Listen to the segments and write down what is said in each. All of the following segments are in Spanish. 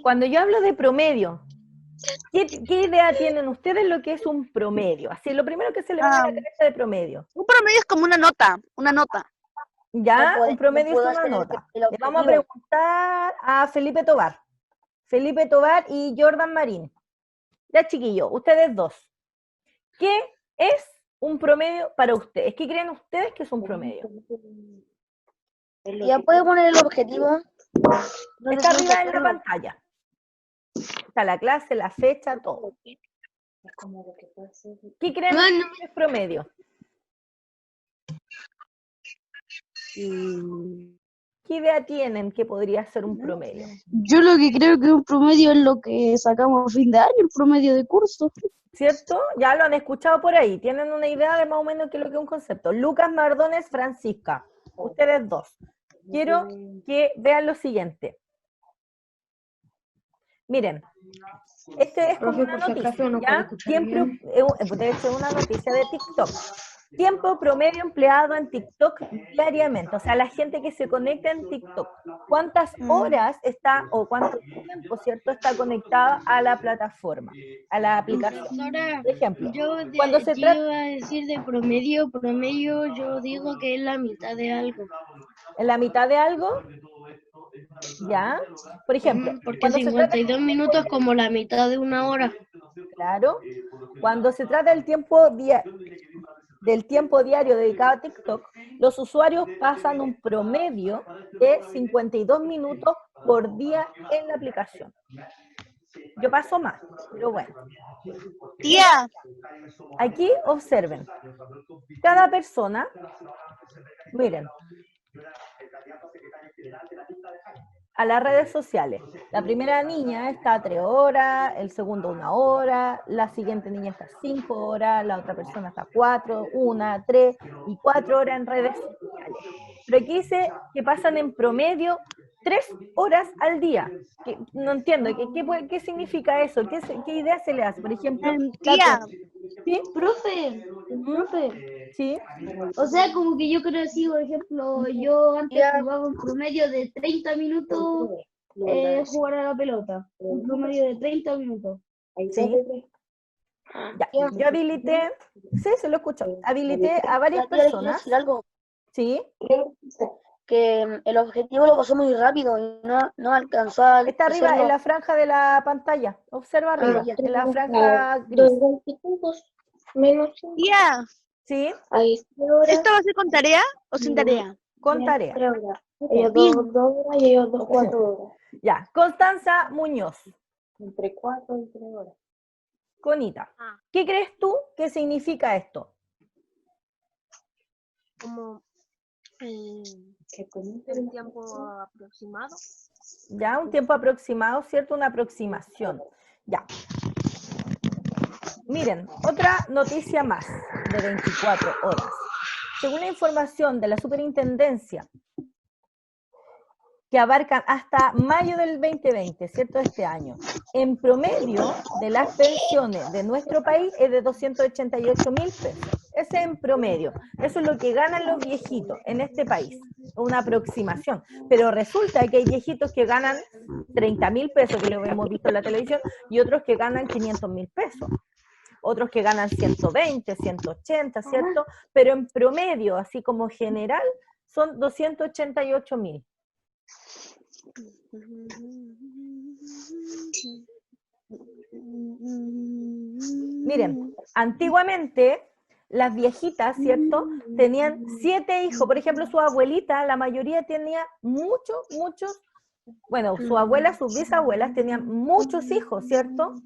Cuando yo hablo de promedio, ¿qué idea tienen ustedes lo que es un promedio? Así, lo primero que se le viene a la cabeza de promedio. Un promedio es como una nota, una nota. Ya, No un promedio es una hacer nota. el Le vamos a objetivo. preguntar a Felipe Tobar. Felipe Tobar y Jordan Marín. Ya, chiquillos, ustedes dos. ¿Qué es un promedio para ustedes? ¿Qué creen ustedes que es un promedio? Ya puede poner el objetivo. Está arriba en la pantalla. Está la clase, la fecha, todo. ¿Qué creen que es promedio? ¿Qué idea tienen que podría ser un promedio? Yo lo que creo que un promedio es lo que sacamos a fin de año, el promedio de curso. ¿Cierto? Ya lo han escuchado por ahí. Tienen una idea de más o menos qué es lo que es un concepto. Lucas Mardones, Francisca. Ustedes dos. Quiero que vean lo siguiente. Miren, este es como una noticia, ¿ya? De hecho, es una noticia de TikTok. Tiempo promedio empleado en TikTok diariamente, o sea, la gente que se conecta en TikTok, ¿cuántas horas está o cuánto tiempo, cierto, está conectada a la plataforma, a la aplicación? Por ejemplo, cuando se trata... Yo iba a decir de promedio yo digo que es la mitad de algo. ¿En la mitad de algo? ¿Ya? Por ejemplo, Porque cuando 52 minutos como la mitad de una hora. Claro. Cuando se trata del tiempo diario dedicado a TikTok, los usuarios pasan un promedio de 52 minutos por día en la aplicación. Yo paso más, pero bueno. Tía. Aquí observen. Cada persona, miren, a las redes sociales. La primera niña está a 3 horas, el segundo 1 hora, la siguiente niña está a 5 horas, la otra persona está a 4, 1, 3 y 4 horas en redes sociales. Pero aquí dice que pasan en promedio 3 horas al día. No entiendo, ¿qué significa eso? ¿Qué idea se le hace? Por ejemplo, Tía. ¿sí? Profe, Sí. o sea, como que yo creo así, por ejemplo, yo antes jugaba un promedio de 30 minutos jugar a la pelota. Un promedio de 30 minutos. Sí. Ya, yo habilité, sí, se lo escucho, habilité a varias personas. Decir algo. Sí. Que el objetivo lo pasó muy rápido y no alcanzó a Está arriba hacerlo. en la franja de la pantalla. Observa arriba, en la franja gris. Tía. ¿Sí? ¿Esto va a ser con tarea o sin tarea? Con tarea. Ellos 2 horas y ellos 4 horas. Ya, Constanza Muñoz. Entre 4 y 3 horas. Conita, ¿qué crees tú que significa esto? Como el tiempo aproximado. Ya, un tiempo aproximado, ¿cierto? Una aproximación. Ya. Miren, otra noticia más de 24 horas. Según la información de la superintendencia, que abarcan hasta mayo del 2020, ¿cierto? Este año. En promedio de las pensiones de nuestro país es de 288.000 pesos. Ese en promedio. Eso es lo que ganan los viejitos en este país. Una aproximación. Pero resulta que hay viejitos que ganan 30.000 pesos, que lo hemos visto en la televisión, y otros que ganan 500.000 pesos. Otros que ganan 120, 180, ¿cierto? Pero en promedio, así como general, son 288.000. Miren, antiguamente las viejitas, ¿cierto? Tenían 7 hijos. Por ejemplo, su abuelita, la mayoría tenía muchos, bueno, su abuela, sus bisabuelas tenían muchos hijos, ¿cierto?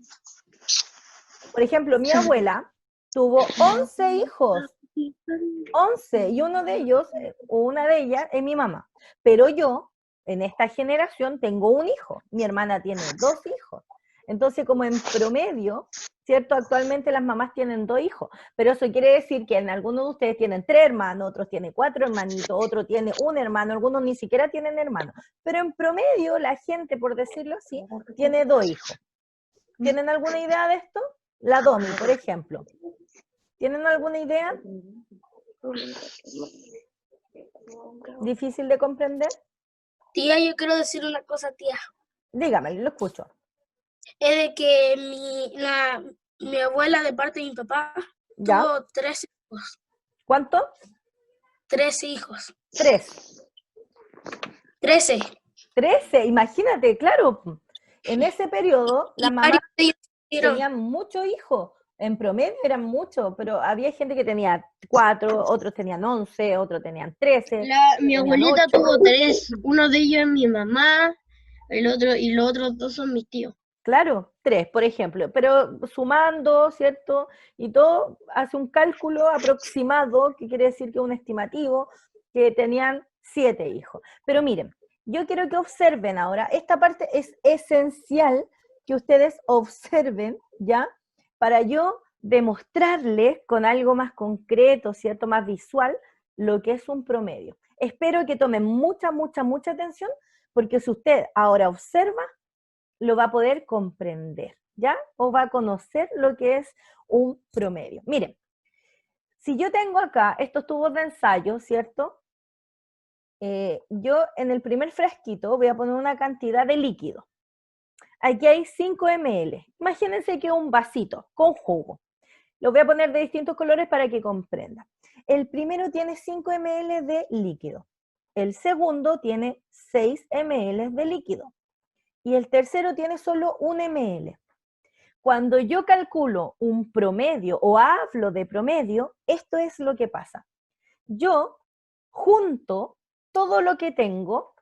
Por ejemplo, mi abuela tuvo 11 hijos. 11, y uno de ellos, o una de ellas, es mi mamá. Pero yo, en esta generación, tengo un hijo. Mi hermana tiene 2 hijos. Entonces, como en promedio, ¿cierto? Actualmente las mamás tienen 2 hijos. Pero eso quiere decir que en algunos de ustedes tienen 3 hermanos, otros tienen 4 hermanitos, otro tiene un hermano, algunos ni siquiera tienen hermanos. Pero en promedio, la gente, por decirlo así, tiene 2 hijos. ¿Tienen alguna idea de esto? La Domi, por ejemplo. ¿Tienen alguna idea? ¿Difícil de comprender? Tía, yo quiero decir una cosa, tía. Dígame, lo escucho. Es de que mi abuela de parte de mi papá ¿Ya? tuvo 13 hijos. ¿Cuánto? 13 hijos. 3. 13. 13, imagínate, claro. En ese periodo, las Y mamás varios de ellos murieron. tenían muchos hijos. En promedio eran muchos, pero había gente que tenía 4, otros tenían 11, otros tenían 13. Mi tenían abuelita 8. tuvo 3. Uno de ellos es mi mamá, el otro y los otros 2 son mis tíos. Claro, 3, por ejemplo, pero sumando, ¿cierto? Y todo hace un cálculo aproximado, que quiere decir que es un estimativo, que tenían 7 hijos. Pero miren, yo quiero que observen ahora, esta parte es esencial que ustedes observen, ¿ya? Para yo demostrarles con algo más concreto, ¿cierto? Más visual, lo que es un promedio. Espero que tomen mucha atención, porque si usted ahora observa, lo va a poder comprender, ¿ya? O va a conocer lo que es un promedio. Miren, si yo tengo acá estos tubos de ensayo, ¿cierto? Yo en el primer frasquito voy a poner una cantidad de líquido. Aquí hay 5 ml. Imagínense que es un vasito con jugo. Lo voy a poner de distintos colores para que comprendan. El primero tiene 5 ml de líquido. El segundo tiene 6 ml de líquido. Y el tercero tiene solo 1 ml. Cuando yo calculo un promedio o hablo de promedio, esto es lo que pasa. Yo junto todo lo que tengo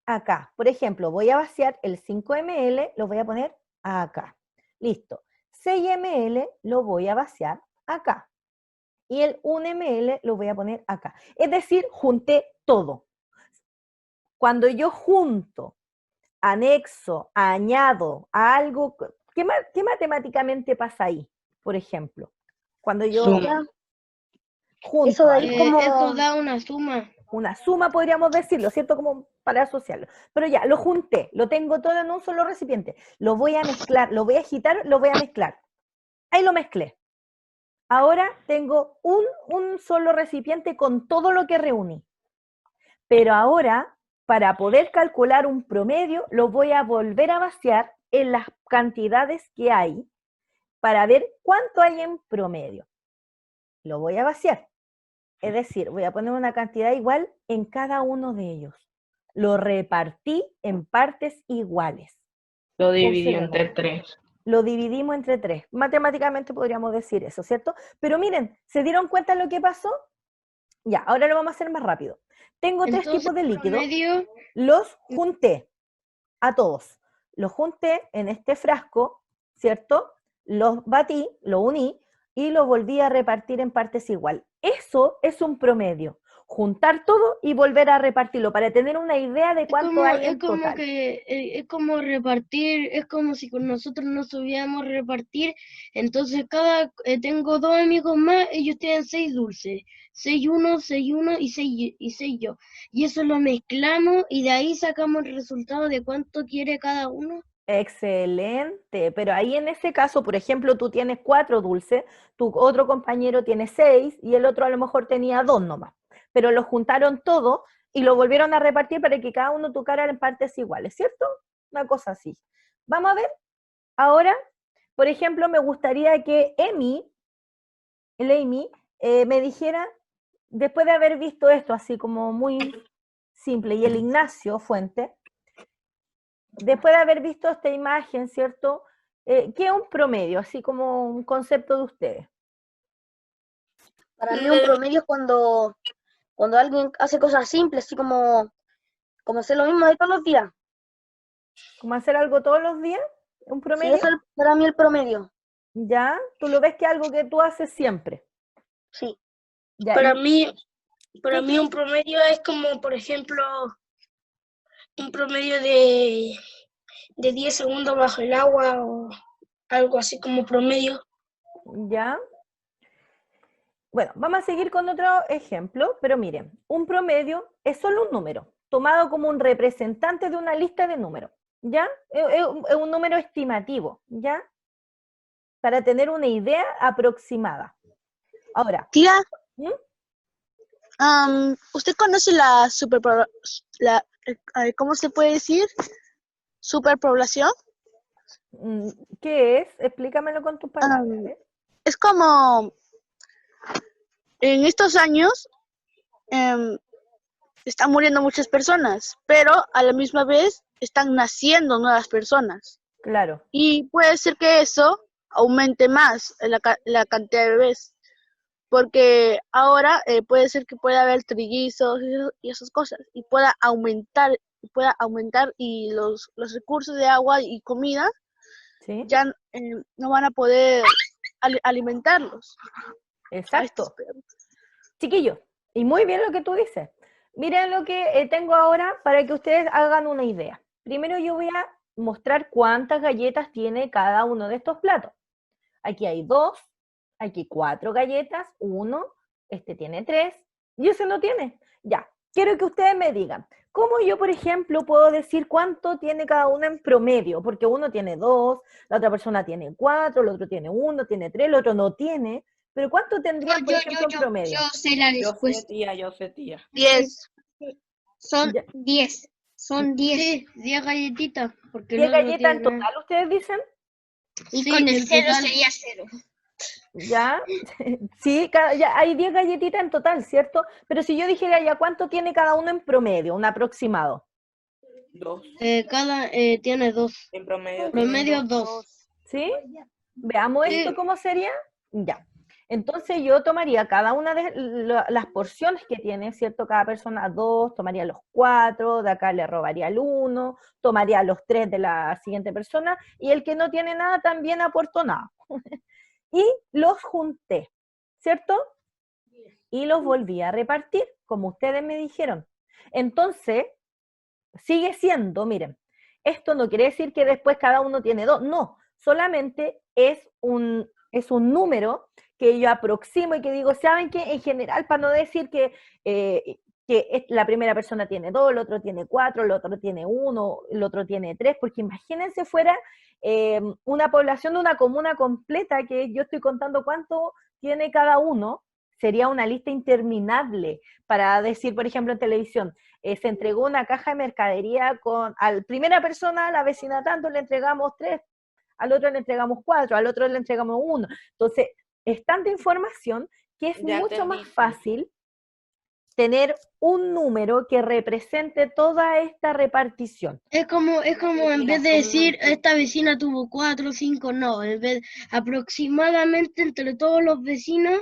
acá. Por ejemplo, voy a vaciar el 5 ml, lo voy a poner acá. Listo. 6 ml lo voy a vaciar acá. Y el 1 ml lo voy a poner acá. Es decir, junté todo. Cuando yo junto, anexo, añado a algo, ¿qué matemáticamente pasa ahí? Por ejemplo, cuando yo junto Eso de ahí como... Esto da una suma. una suma, podríamos decirlo, ¿cierto? Como para asociarlo. Pero ya, lo junté, lo tengo todo en un solo recipiente. Lo voy a mezclar, lo voy a agitar, lo voy a mezclar. Ahí lo mezclé. Ahora tengo un solo recipiente con todo lo que reuní. Pero ahora, para poder calcular un promedio, lo voy a volver a vaciar en las cantidades que hay para ver cuánto hay en promedio. Lo voy a vaciar. Es decir, voy a poner una cantidad igual en cada uno de ellos. Lo repartí en partes iguales. Lo dividió Observen. entre 3. Lo dividimos entre 3. Matemáticamente podríamos decir eso, ¿cierto? Pero miren, ¿se dieron cuenta de lo que pasó? Ya, ahora lo vamos a hacer más rápido. Tengo 3 Entonces, tipos de líquido. promedio, Los junté a todos. Los junté en este frasco, ¿cierto? Los batí, lo uní y lo volví a repartir en partes igual. Eso es un promedio. Juntar todo y volver a repartirlo para tener una idea de cuánto hay en total. es como repartir, es como si con nosotros no supiéramos repartir. Entonces tengo 2 amigos más, ellos tienen 6 dulces, 6 uno y 6 yo. Y eso lo mezclamos y de ahí sacamos el resultado de cuánto quiere cada uno. Excelente, pero ahí en ese caso, por ejemplo, tú tienes 4 dulces, tu otro compañero tiene 6 y el otro a lo mejor tenía 2 nomás, pero lo juntaron todo y lo volvieron a repartir para que cada uno tocara en partes iguales, ¿cierto? Una cosa así. Vamos a ver, ahora, por ejemplo, me gustaría que Amy me dijera, después de haber visto esto así como muy simple, y el Ignacio Fuente, después de haber visto esta imagen, ¿cierto? ¿Qué es un promedio? Así como un concepto de ustedes. Para mí un promedio es cuando alguien hace cosas simples, así como hacer lo mismo de todos los días. ¿Cómo hacer algo todos los días? ¿Un Sí, promedio? eso es para mí el promedio. ¿Ya? ¿Tú lo ves que es algo que tú haces siempre? Sí. ¿Ya? Para ¿Y mí un promedio es como, por ejemplo, un promedio de 10 segundos bajo el agua o algo así como promedio. ¿Ya? Bueno, vamos a seguir con otro ejemplo, pero miren, un promedio es solo un número, tomado como un representante de una lista de números, ¿ya? Es un número estimativo, ¿ya? Para tener una idea aproximada. Ahora, Tía, ¿Mm? ¿usted conoce ¿cómo se puede decir? superpoblación. ¿Qué es? Explícamelo con tus palabras. ¿eh? Es como en estos años están muriendo muchas personas, pero a la misma vez están naciendo nuevas personas. Claro. Y puede ser que eso aumente más la cantidad de bebés, porque ahora puede ser que pueda haber trillizos y esas cosas, y pueda aumentar y los recursos de agua y comida ¿Sí? ya no van a poder alimentarlos. A estos Exacto. perros. Chiquillos, y muy bien lo que tú dices. Miren lo que tengo ahora para que ustedes hagan una idea. Primero yo voy a mostrar cuántas galletas tiene cada uno de estos platos. Aquí hay 2, aquí 4 galletas, 1, este tiene 3, y ese no tiene. Ya, quiero que ustedes me digan, ¿cómo yo, por ejemplo, puedo decir cuánto tiene cada uno en promedio? Porque uno tiene 2, la otra persona tiene 4, el otro tiene 1, tiene 3, el otro no tiene. Pero ¿cuánto tendrían, por ejemplo, en promedio? Yo sé la Yo sé, respuesta. tía, yo sé, tía. 10. Son Ya. 10. Son 10. Sí, 10 galletitas. Porque 10 el otro galletas en tiene- total, ¿ustedes dicen? Y Sí, con el en 0 total. sería 0. ¿Ya? Sí, ya hay 10 galletitas en total, ¿cierto? Pero si yo dijera ya cuánto tiene cada uno en promedio, un aproximado. 2. Cada tiene 2. En promedio. Promedio tienen 2. ¿Sí? Veamos Sí. esto cómo sería. Ya. Entonces yo tomaría cada una de las porciones que tiene, ¿cierto? Cada persona 2, tomaría los 4, de acá le robaría el 1, tomaría los 3 de la siguiente persona, y el que no tiene nada también aportó nada. Y los junté, ¿cierto? Y los volví a repartir, como ustedes me dijeron. Entonces, sigue siendo, miren, esto no quiere decir que después cada uno tiene 2, no, solamente es un número que yo aproximo y que digo, ¿saben qué? En general, para no decir que la primera persona tiene 2, el otro tiene 4, el otro tiene 1, el otro tiene 3, porque imagínense fuera una población de una comuna completa que yo estoy contando cuánto tiene cada uno, sería una lista interminable para decir, por ejemplo, en televisión, se entregó una caja de mercadería a la primera persona, a la vecina tanto, le entregamos 3, al otro le entregamos 4, al otro le entregamos 1. Entonces, es tanta información que es Ya mucho más entendí. fácil tener un número que represente toda esta repartición. Es como en Mira, vez de como decir esta vecina tuvo 4 o 5, no, en vez aproximadamente entre todos los vecinos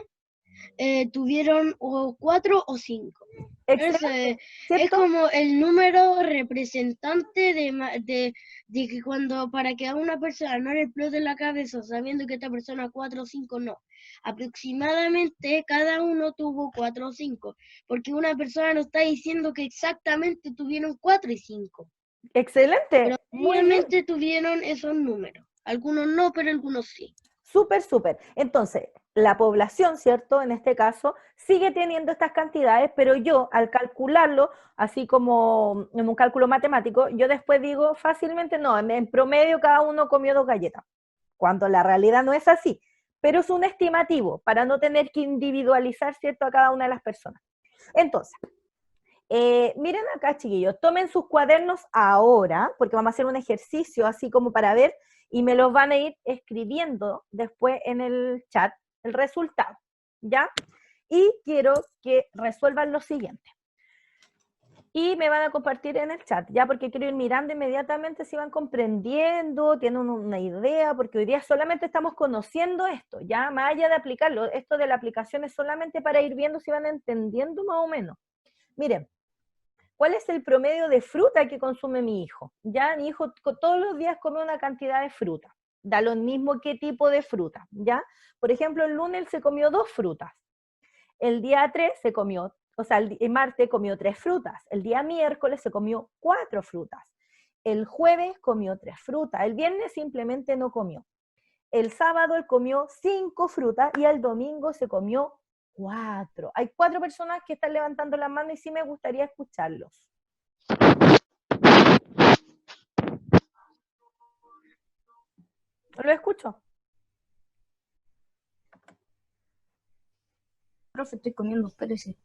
tuvieron o 4 o 5. Excelente, Es ¿cierto? como el número representante de que cuando para que a una persona no le explote la cabeza sabiendo que esta persona 4 o 5 no. Aproximadamente cada uno tuvo 4 o 5, porque una persona no está diciendo que exactamente tuvieron 4 y 5. Excelente, Pero muy bien. obviamente tuvieron esos números. Algunos no, pero algunos sí. Súper, súper. Entonces, la población, ¿cierto? En este caso, sigue teniendo estas cantidades, pero yo, al calcularlo, así como en un cálculo matemático, yo después digo fácilmente, no, en promedio cada uno comió 2 galletas, cuando la realidad no es así, pero es un estimativo para no tener que individualizar, ¿cierto?, a cada una de las personas. Entonces, miren acá, chiquillos, tomen sus cuadernos ahora, porque vamos a hacer un ejercicio así como para ver, y me los van a ir escribiendo después en el chat el resultado, ¿ya? Y quiero que resuelvan lo siguiente. Y me van a compartir en el chat, ¿ya? Porque quiero ir mirando inmediatamente si van comprendiendo, tienen una idea, porque hoy día solamente estamos conociendo esto, ¿ya? Más allá de aplicarlo, esto de la aplicación es solamente para ir viendo si van entendiendo más o menos. Miren, ¿cuál es el promedio de fruta que consume mi hijo? Ya, mi hijo todos los días come una cantidad de fruta. Da lo mismo qué tipo de fruta, ¿ya? Por ejemplo, el lunes se comió 2 frutas. El día 3 se comió, o sea, el martes comió 3 frutas. El día miércoles se comió 4 frutas. El jueves comió 3 frutas. El viernes simplemente no comió. El sábado él comió 5 frutas y el domingo se comió 4. Hay 4 personas que están levantando la mano y sí me gustaría escucharlos. ¿Lo escucho? Profe, estoy comiendo, espérese.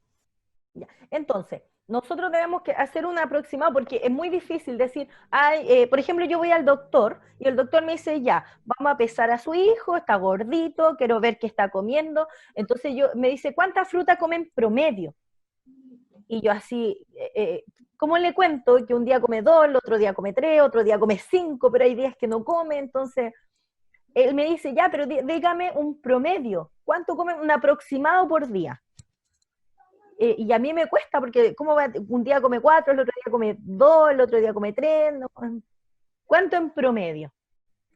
Ya. Entonces, nosotros debemos que hacer un aproximado, porque es muy difícil decir, ay, por ejemplo, yo voy al doctor y el doctor me dice, ya, vamos a pesar a su hijo, está gordito, quiero ver qué está comiendo. Entonces me dice, ¿cuánta fruta come en promedio? Y yo así, ¿cómo le cuento? Que un día come 2, el otro día come 3, otro día come 5, pero hay días que no come. Entonces, él me dice, ya, pero dígame un promedio. ¿Cuánto come un aproximado por día? Y a mí me cuesta, porque un día come 4, el otro día come 2, el otro día come 3, ¿no? ¿Cuánto en promedio?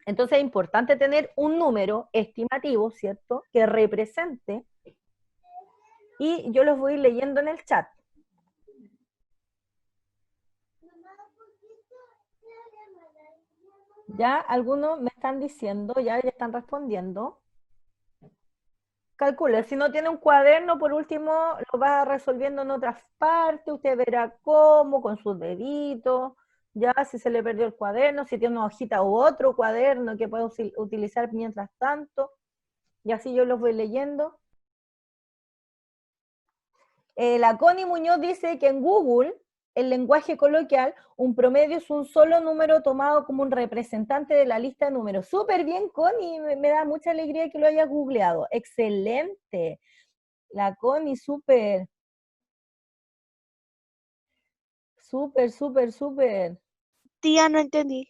Entonces es importante tener un número estimativo, ¿cierto?, que represente, y yo los voy leyendo en el chat. Ya algunos me están diciendo, ya están respondiendo. Calcule, si no tiene un cuaderno, por último, lo va resolviendo en otras partes, usted verá cómo, con sus deditos, ya si se le perdió el cuaderno, si tiene una hojita u otro cuaderno que puede utilizar mientras tanto, y así yo los voy leyendo. La Connie Muñoz dice que en Google, el lenguaje coloquial, un promedio es un solo número tomado como un representante de la lista de números. Súper bien, Connie, me da mucha alegría que lo hayas googleado. Excelente. La Connie, súper. Súper, súper, súper. Tía, no entendí.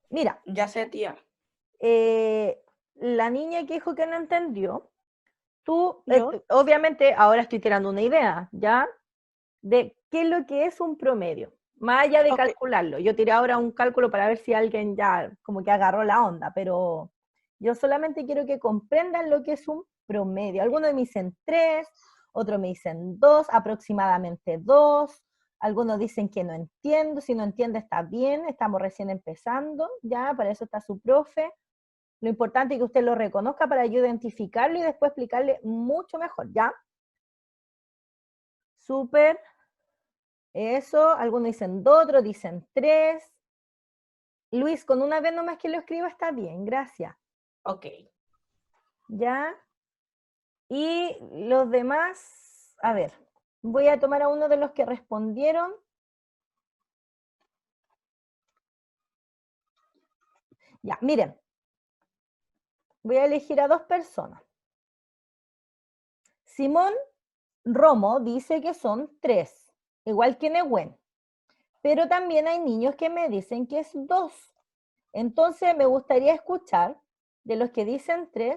Mira. Ya sé, tía. La niña que dijo que no entendió, tú, obviamente, ahora estoy tirando una idea, ¿ya? De qué es lo que es un promedio, más allá de calcularlo. Yo tiré ahora un cálculo para ver si alguien ya como que agarró la onda, pero yo solamente quiero que comprendan lo que es un promedio. Algunos me dicen 3, otros me dicen 2, aproximadamente 2, algunos dicen que no entiendo, si no entiende está bien, estamos recién empezando, ya, para eso está su profe. Lo importante es que usted lo reconozca para yo identificarlo y después explicarle mucho mejor, ¿ya? Súper. Eso, algunos dicen 2, otros dicen 3. Luis, con una vez nomás que lo escriba está bien, gracias. Ok. ¿Ya? Y los demás, a ver, voy a tomar a uno de los que respondieron. Ya, miren. Voy a elegir a 2 personas. Simón Romo dice que son 3. Igual que Nehuen, pero también hay niños que me dicen que es 2. Entonces me gustaría escuchar de los que dicen 3,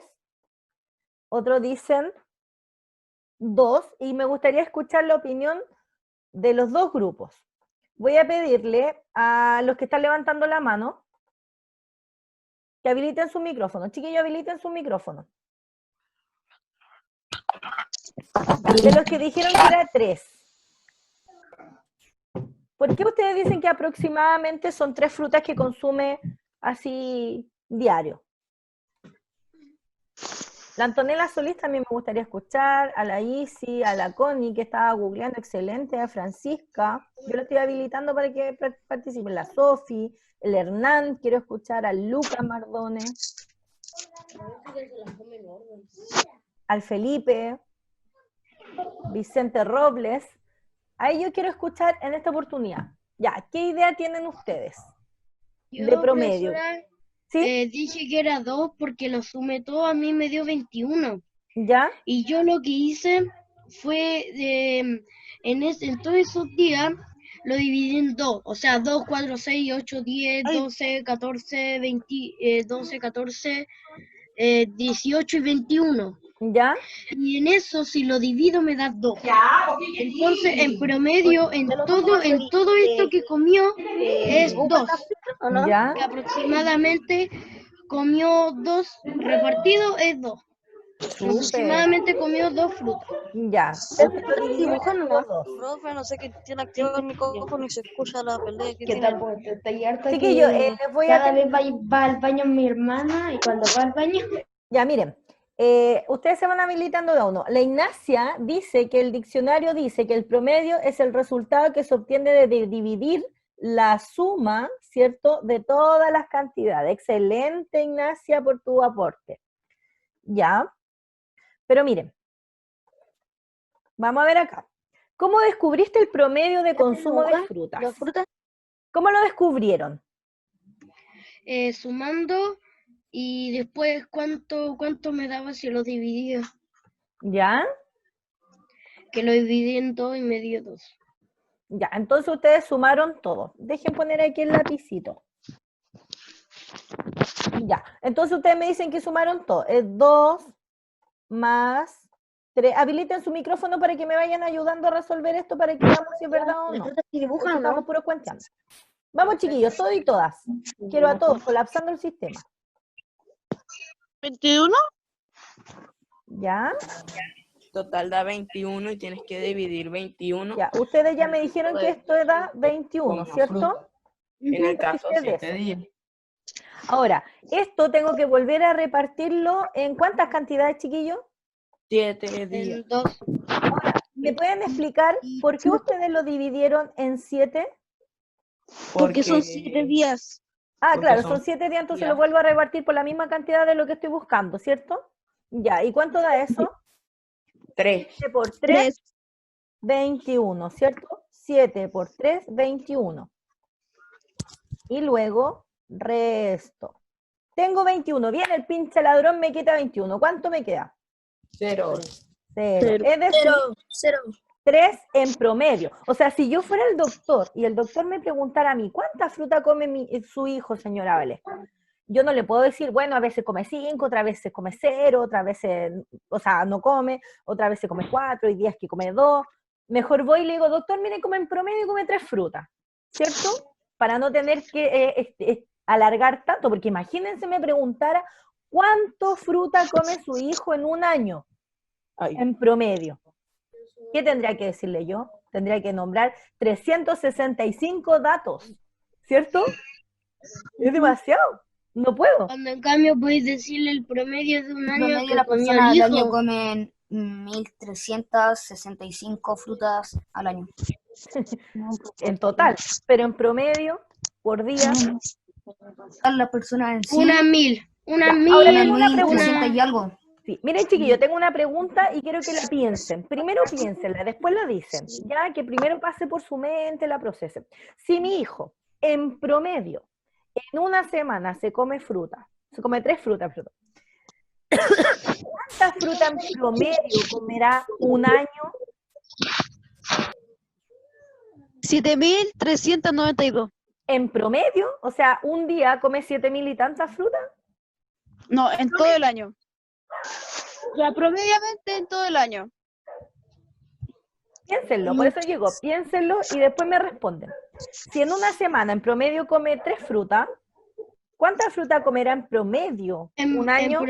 otros dicen 2, y me gustaría escuchar la opinión de los 2 grupos. Voy a pedirle a los que están levantando la mano que habiliten su micrófono. Chiquillos, habiliten su micrófono. De los que dijeron que era 3. ¿Por qué ustedes dicen que aproximadamente son 3 frutas que consume así diario? La Antonella Solís también me gustaría escuchar, a la Isi, a la Connie, que estaba googleando, excelente, a Francisca. Yo lo estoy habilitando para que participen. La Sofi, el Hernán, quiero escuchar a Lucas Mardone. Al Felipe, Vicente Robles. Ahí yo quiero escuchar en esta oportunidad. Ya, ¿qué idea tienen ustedes de promedio? ¿Sí? Dije que era 2 porque lo sumé todo, a mí me dio 21. ¿Ya? Y yo lo que hice fue, en todos esos días, lo dividí en 2. O sea, 2, 4, 6, 8, 10, 12, 14, 20, 12, 14, 18 y 21. ¿Ya? Y en eso, si lo divido, me da 2. Entonces, en promedio, en todo esto que comió, es 2. ¿Ya? Que aproximadamente comió 2, repartido es 2. Aproximadamente comió 2 frutas. Ya. Profe, no sé qué tiene activado el micrófono y se escucha la pelea que tiene. Estoy harta Así que que yo les voy a cada vez va al baño mi hermana y cuando va al baño... Ya, miren, ustedes se van habilitando de a uno. La Ignacia dice que el diccionario dice que el promedio es el resultado que se obtiene de dividir la suma, ¿cierto?, de todas las cantidades. Excelente, Ignacia, por tu aporte. Ya. Pero miren, Vamos a ver acá. ¿Cómo descubriste el promedio de consumo de frutas? ¿Las frutas? ¿Cómo lo descubrieron? Sumando y después cuánto me daba si lo dividía. ¿Ya? Que lo dividí en 2 y me dio 2. Ya, entonces ustedes sumaron todo. Dejen poner aquí el lapicito. Ya, entonces ustedes me dicen que sumaron todo. Es 2 más 3. Habiliten su micrófono para que me vayan ayudando a resolver esto para que veamos si es verdad o ¿Las no. frutas que Porque dibujan o estamos no? puro cuenteando. Vamos, chiquillos, todos y todas. Quiero a todos, colapsando el sistema. 21. ¿Ya? Total da 21 y tienes que dividir 21 Ya, ustedes ya me dijeron que esto da 21, ¿cierto? en el caso Hice de 7 eso. días. Ahora, esto tengo que volver a repartirlo en ¿cuántas cantidades, chiquillos? 7 días. En 2. Ahora, ¿me pueden explicar por qué ustedes lo dividieron en 7? Porque son 7 días. Ah, Porque claro, son son 7 días, entonces días. lo vuelvo a repartir por la misma cantidad de lo que estoy buscando, ¿cierto? Ya, ¿y cuánto da eso? 3. 7 por 3, 21, ¿cierto? 7 por 3, 21. Y luego, resto. Tengo 21, viene el pinche ladrón, me quita 21. ¿Cuánto me queda? 0. 0. Es decir, 0. 3 en promedio. O sea, si yo fuera el doctor y el doctor me preguntara a mí, ¿cuánta fruta come su hijo, señora Vélez? Yo no le puedo decir, bueno, a veces come 5, otras veces come 0, otras veces, o sea, no come, otras veces come 4, y días que come 2. Mejor voy y le digo, doctor, mire, come en promedio come 3 frutas, ¿cierto? Para no tener que alargar tanto, porque imagínense me preguntara, ¿cuánto fruta come su hijo en un año? Ay. En promedio. ¿Qué tendría que decirle yo? Tendría que nombrar 365 datos, ¿cierto? Es demasiado. No puedo. Cuando en cambio podéis decirle el promedio de un En año promedio que la comió persona el al año hijo. comen 1.365 frutas al año. En total, pero en promedio, por día. La persona en sí, Unas 1000. Unas Ya, ahora 1000. tengo una pregunta. 1.300 y algo. Sí. Miren, chiquillos, tengo una pregunta y quiero que la piensen. Primero piénsenla, después la dicen. Ya que primero pase por su mente, la procesen. Si mi hijo, en promedio, en una semana se come fruta, se come 3 frutas, perdón. ¿Cuántas frutas en promedio comerá un año? 7.392. En promedio, o sea, un día come 7.000 y tantas frutas. No, en todo el año. O sea, promediamente en todo el año. Piénsenlo, por eso digo, piénsenlo y después me responden. Si en una semana en promedio come 3 frutas, ¿cuántas frutas comerá en promedio un año? En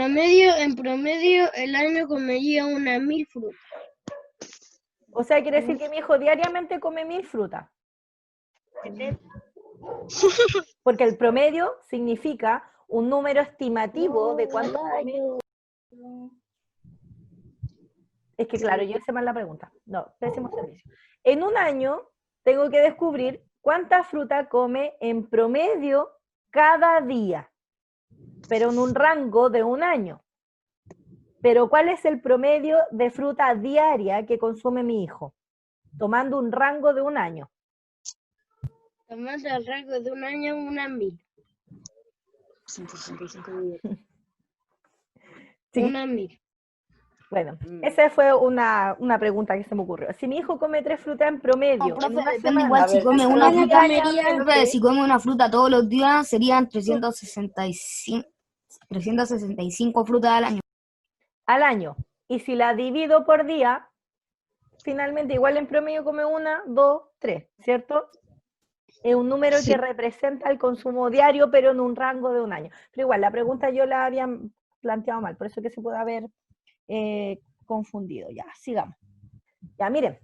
promedio, el año comería unas 1000 frutas. O sea, quiere decir que mi hijo diariamente come 1000 frutas. Porque el promedio significa un número estimativo de cuánto come. Es que claro, yo hice mal la pregunta. No, pésimo servicio. En un año tengo que descubrir cuánta fruta come en promedio cada día, pero en un rango de un año. Pero ¿cuál es el promedio de fruta diaria que consume mi hijo? Tomando un rango de un año. Tomando el rango de un año, unas 1000. 165 días. Sí. Unas 1000. Bueno, esa fue una pregunta que se me ocurrió. Si mi hijo come 3 frutas en promedio, No, profe, en una depende semana, igual si come una pero fruta. diariamente, Profe, si come una fruta todos los días serían 365 frutas al año. al año. Y si la divido por día, finalmente igual en promedio come 1, 2, 3, ¿cierto? Es un número que representa el consumo diario, pero en un rango de un año. Pero igual, la pregunta yo la había planteado mal, por eso que se puede haber confundido. Ya, sigamos. Ya, miren.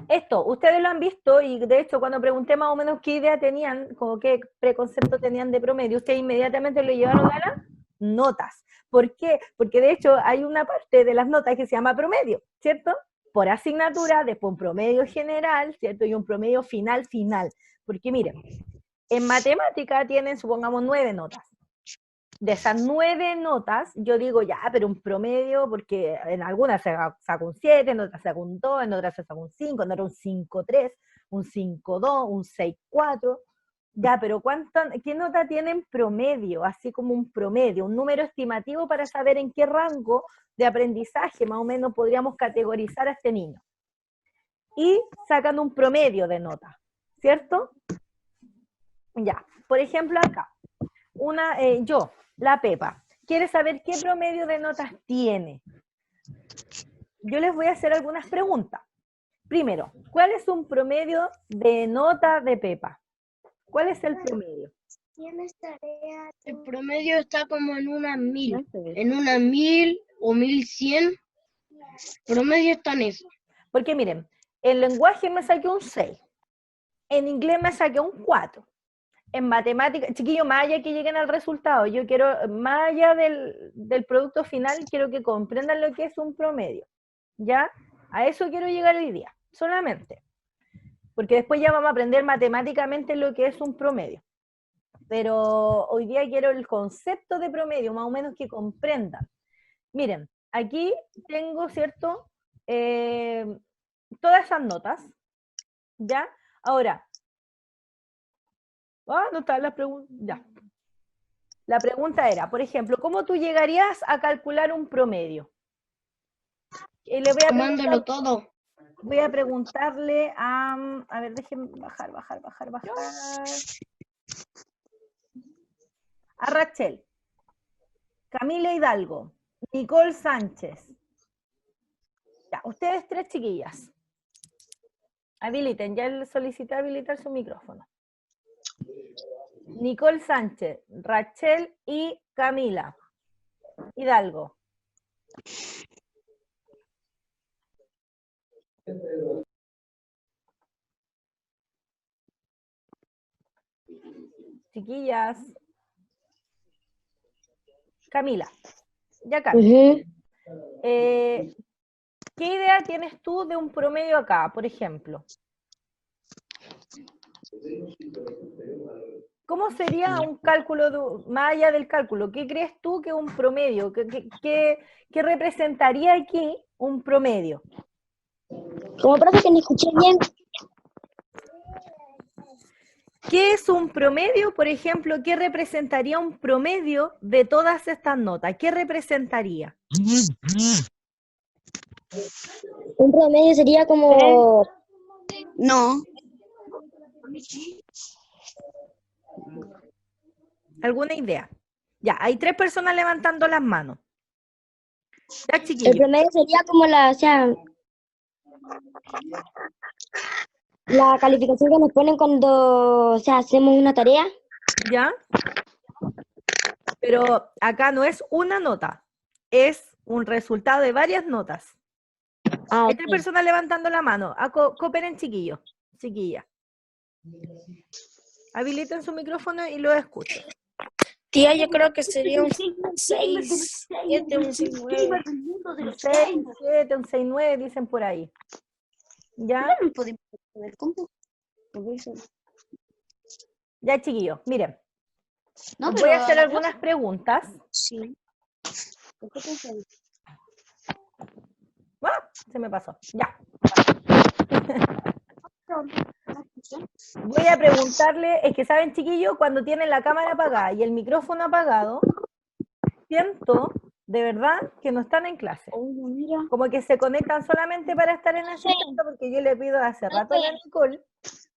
Esto, ustedes lo han visto y de hecho cuando pregunté más o menos qué idea tenían, como qué preconcepto tenían de promedio, ustedes inmediatamente lo llevaron a las notas. ¿Por qué? Porque de hecho hay una parte de las notas que se llama promedio, ¿cierto? Por asignatura, después un promedio general, ¿cierto? Y un promedio final. Porque miren, en matemática tienen, supongamos, 9 notas. De esas 9 notas, yo digo ya, pero un promedio, porque en algunas se saca un 7, en otras se saca un 2, en otras se saca un 5, en otras un 5,3, un 5,2, un 6,4. Ya, pero ¿qué nota tiene en promedio? Así como un promedio, un número estimativo para saber en qué rango de aprendizaje más o menos podríamos categorizar a este niño. Y sacan un promedio de nota, ¿cierto? Ya, por ejemplo acá, la Pepa, quiere saber qué promedio de notas tiene. Yo les voy a hacer algunas preguntas. Primero, ¿cuál es un promedio de nota de Pepa? ¿Cuál es el promedio? El promedio está como en unas 1000 o 1100. Promedio está en eso. Porque miren, en lenguaje me saqué un 6, en inglés me saqué un 4, en matemáticas, chiquillos, más allá que lleguen al resultado, yo quiero, más allá del producto final, quiero que comprendan lo que es un promedio, ¿ya? A eso quiero llegar hoy día, solamente. Porque después ya vamos a aprender matemáticamente lo que es un promedio. Pero hoy día quiero el concepto de promedio, más o menos que comprendan. Miren, aquí tengo, ¿cierto? Todas esas notas, ¿ya? Ahora, no está la pregunta, ya. La pregunta era, por ejemplo, ¿cómo tú llegarías a calcular un promedio? Le voy a Tomándolo todo. Voy a preguntarle a ver, déjenme bajar. A Rachel, Camila Hidalgo, Nicole Sánchez. Ya, ustedes 3 chiquillas. Habiliten, ya les solicité habilitar su micrófono. Nicole Sánchez, Rachel y Camila Hidalgo. Chiquillas. Camila, ya Camila. ¿Qué idea tienes tú de un promedio acá, por ejemplo? ¿Cómo sería un cálculo, más allá del cálculo? ¿Qué crees tú que es un promedio? ¿Qué representaría aquí un promedio? Como profe que me escuché bien. ¿Qué es un promedio? Por ejemplo, ¿qué representaría un promedio de todas estas notas? ¿Qué representaría? Un promedio sería como... No. ¿Alguna idea? Ya, hay 3 personas levantando las manos. Ya, El chiquillos. promedio sería como la calificación que nos ponen cuando, hacemos una tarea. ¿Ya? Pero acá no es una nota, es un resultado de varias notas. Hay 3 personas levantando la mano. Cooperen, chiquillos, chiquillas. Habiliten su micrófono y lo escucho. Tía, yo creo que sería un 6, 7, un 6, 9. Un 6, un 7, un 6, 9, dicen por ahí. ¿Ya? Ya, chiquillos, miren. No, Voy a hacer algunas preguntas. Sí. Se me pasó. Ya. Voy a preguntarle, es que saben, chiquillos, cuando tienen la cámara apagada y el micrófono apagado, siento de verdad que no están en clase. Como que se conectan solamente para estar en asistencia, porque yo le pido hace rato a la Nicole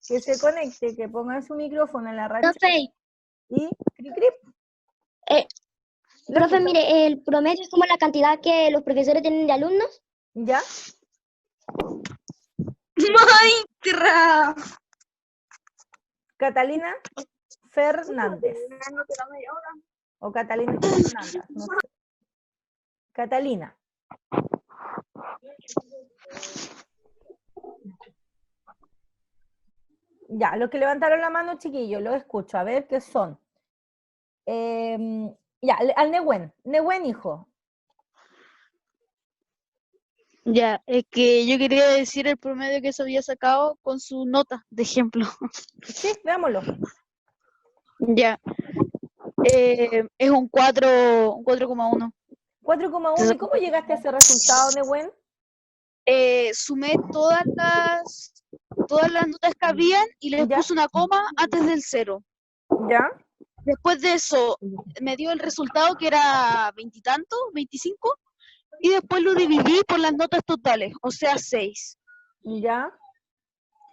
que se conecte, que ponga su micrófono en la radio y cric, cric. Profe, mire, el promedio es como la cantidad que los profesores tienen de alumnos. ¿Ya? ¡Maestra! Catalina Fernández. O Catalina Fernández. No sé. Catalina. Ya, los que levantaron la mano, chiquillos, los escucho. A ver qué son. Ya, al Nehuen. Nehuen, hijo. Ya, es que yo quería decir el promedio que se había sacado con su nota, de ejemplo. Sí, veámoslo. Ya. Es un 4,1. 4,1. ¿Y cómo llegaste a ese resultado, Nehuen? Sumé todas las notas que habían y les ¿Ya? puse una coma antes del 0. ¿Ya? Después de eso, me dio el resultado que era 20 y tanto, 25, y después lo dividí por las notas totales, o sea, 6. ¿Ya?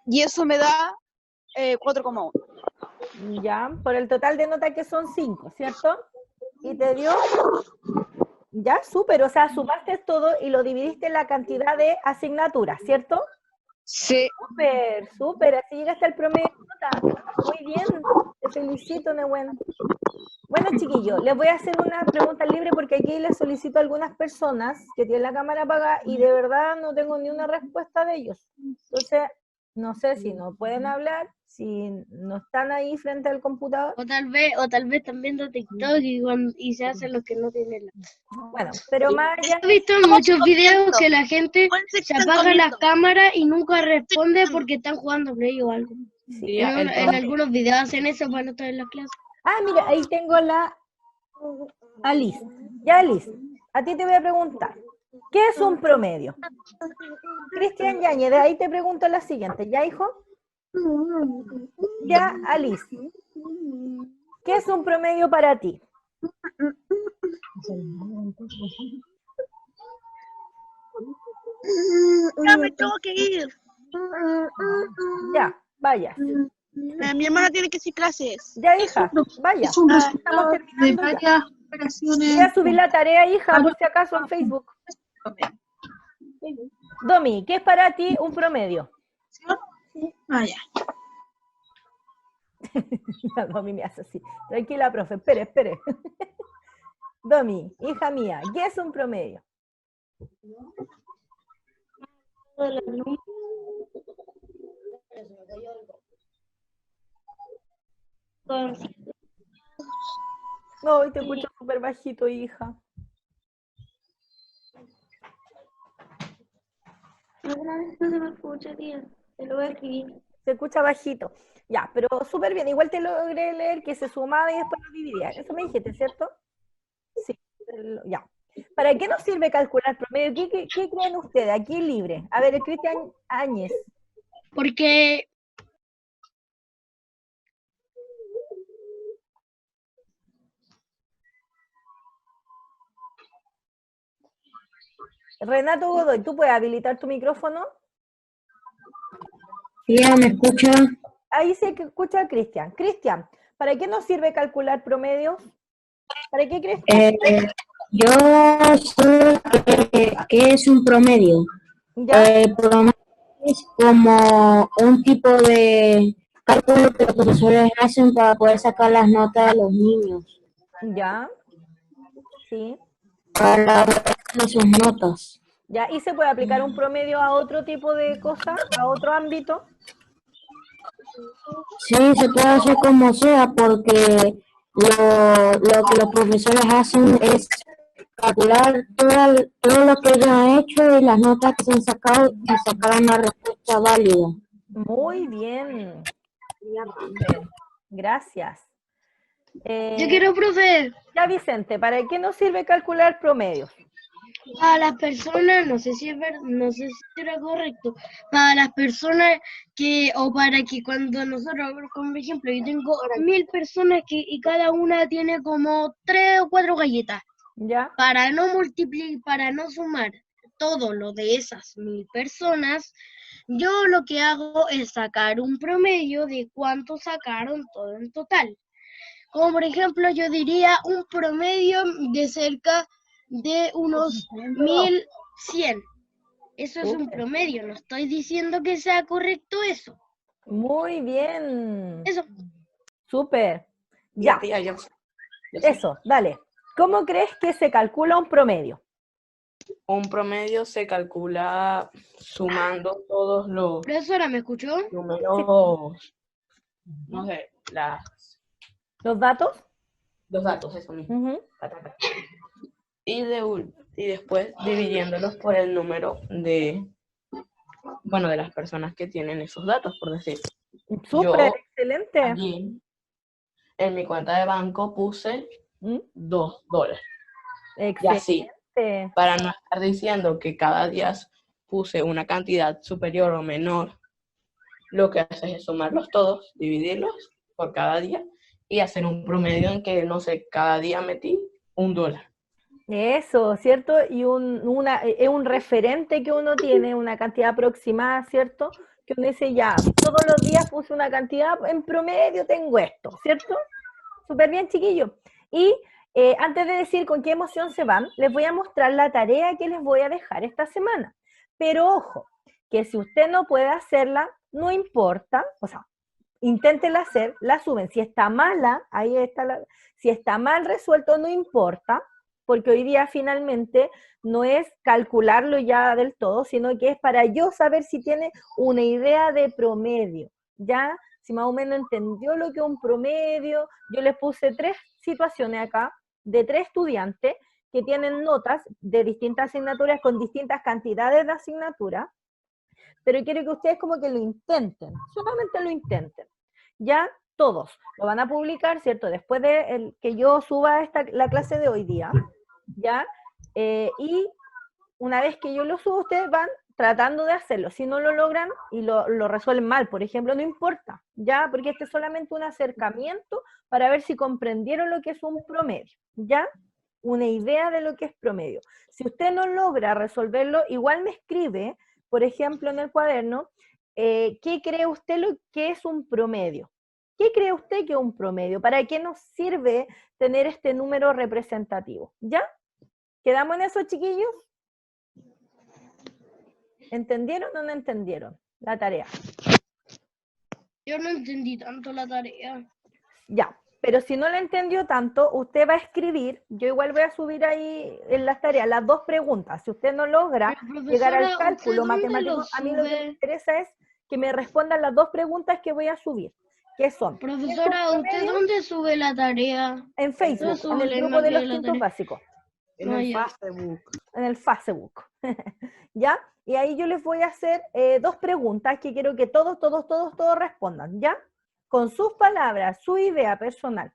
Y eso me da 4,1. ¿Ya? Por el total de notas que son 5, ¿cierto? Y te dio... Ya, súper, o sea, sumaste todo y lo dividiste en la cantidad de asignaturas, ¿cierto? Sí. Súper, súper, así llegaste al promedio de nota. Muy bien, te felicito, Nehuen. Bueno, chiquillos, les voy a hacer una pregunta libre porque aquí les solicito a algunas personas que tienen la cámara apagada y de verdad no tengo ni una respuesta de ellos. Entonces, no sé si no pueden hablar, si no están ahí frente al computador. O tal vez están viendo TikTok y se hacen los que no tienen la... Bueno, pero más allá... He visto en muchos videos que la gente Pueden ser que se están apaga la comiendo. cámara y nunca responde porque están jugando Play o algo. Sí. En algunos videos hacen eso para no estar en la clase. Ah, mira, ahí tengo la Alice. Ya, Alice, a ti te voy a preguntar, ¿qué es un promedio? Cristian Yañez, de ahí te pregunto la siguiente, ¿ya, hijo? Ya, Alice, ¿qué es un promedio para ti? Ya me tengo que ir. Ya, vaya. Mi hermana tiene que hacer clases. Ya, hija, vaya. Estamos terminando ya. Voy a subir la tarea, hija, por si acaso en Facebook. Domi, ¿qué es para ti un promedio? Vaya. La Domi me hace así. Tranquila, profe, espere. Domi, hija mía, ¿qué es un promedio? No, te escucho súper bajito, hija. No se me escucha, tía. Te lo voy a escribir. Se escucha bajito. Ya, pero súper bien. Igual te logré leer que se sumaba y después lo dividía. Eso me dijiste, ¿cierto? Sí, ya. ¿Para qué nos sirve calcular promedio? ¿Qué creen ustedes? Aquí libre. A ver, el Cristian Áñez. Porque Renato Godoy, ¿tú puedes habilitar tu micrófono? ¿Ya me escucha? Ahí se escucha a Cristian. Cristian, ¿para qué nos sirve calcular promedios? ¿Para qué crees? Yo sé que es un promedio. ¿Ya? El promedio es como un tipo de cálculo que los profesores hacen para poder sacar las notas de los niños, ¿Ya? Sí. para ver sus notas. ¿Ya? ¿Y se puede aplicar un promedio a otro tipo de cosas, a otro ámbito? Sí, se puede hacer como sea, porque lo que los profesores hacen es calcular todo lo que ellos han hecho y las notas que se han sacado y sacar una respuesta válida. Muy bien. Bien. Gracias. yo quiero, profe, Ya, Vicente, ¿para qué nos sirve calcular promedios? a las personas, no sé si es verdad, no sé si era correcto, para las personas que, o para que cuando nosotros, como por ejemplo, yo tengo 1000 personas y cada una tiene como 3 o 4 galletas, ¿Ya? para no multiplicar, para no sumar todo lo de esas 1000 personas, yo lo que hago es sacar un promedio de cuánto sacaron todo en total. Como por ejemplo, yo diría un promedio de cerca de unos 1100. Eso es un Súper. promedio, no estoy diciendo que sea correcto eso. Muy bien. Eso. Súper. Ya, Ya, tía, yo sé. Yo sé. eso, dale. ¿Cómo crees que se calcula un promedio? Un promedio se calcula sumando todos los Profesora, ¿me escuchó? números, no sé, ¿Los datos? los datos, eso mismo. Ujú. Y después dividiéndolos por el número de las personas que tienen esos datos, por decir. Súper, Yo excelente. ayer en mi cuenta de banco puse ¿Mm? $2. Y así, Excelente. para no estar diciendo que cada día puse una cantidad superior o menor, lo que haces es sumarlos todos, dividirlos por cada día y hacer un promedio en que, no sé, cada día metí $1. Eso, ¿cierto? Y es un referente que uno tiene, una cantidad aproximada, ¿cierto? Que uno dice, ya, todos los días puse una cantidad, en promedio tengo esto, ¿cierto? Súper bien, chiquillos. Y antes de decir con qué emoción se van, les voy a mostrar la tarea que les voy a dejar esta semana. Pero ojo, que si usted no puede hacerla, no importa, o sea, inténtela hacer, la suben. Si está mala, ahí está si está mal resuelto, no importa, porque hoy día finalmente no es calcularlo ya del todo, sino que es para yo saber si tiene una idea de promedio, ¿ya? Si más o menos entendió lo que es un promedio. Yo les puse 3 situaciones acá de 3 estudiantes que tienen notas de distintas asignaturas con distintas cantidades de asignaturas, pero quiero que ustedes como que lo intenten, solamente lo intenten. Ya todos lo van a publicar, ¿cierto? Después de que yo suba la clase de hoy día, ¿ya? Y una vez que yo lo subo, ustedes van tratando de hacerlo. Si no lo logran y lo resuelven mal, por ejemplo, no importa, ¿ya? Porque este es solamente un acercamiento para ver si comprendieron lo que es un promedio, ¿ya? Una idea de lo que es promedio. Si usted no logra resolverlo, igual me escribe, por ejemplo, en el cuaderno, ¿qué cree usted lo que es un promedio? ¿Qué cree usted que es un promedio? ¿Para qué nos sirve tener este número representativo? ¿Ya? ¿Quedamos en eso, chiquillos? ¿Entendieron o no entendieron la tarea? Yo no entendí tanto la tarea. Ya, pero si no la entendió tanto, usted va a escribir, yo igual voy a subir ahí en las tareas las 2 preguntas. Si usted no logra Pero, llegar al profesora, cálculo ¿usted dónde matemático, lo a mí lo que me sube? interesa es que me respondan las 2 preguntas que voy a subir, que son, ¿qué es un Profesora, ¿usted promedio? dónde sube la tarea? En ¿Dónde Facebook, en sube el la grupo de imagen los de la quintos tarea? básicos, En Ah, el ya. Facebook. en el Facebook, ¿ya? Y ahí yo les voy a hacer 2 preguntas que quiero que todos respondan, ¿ya? Con sus palabras, su idea personal.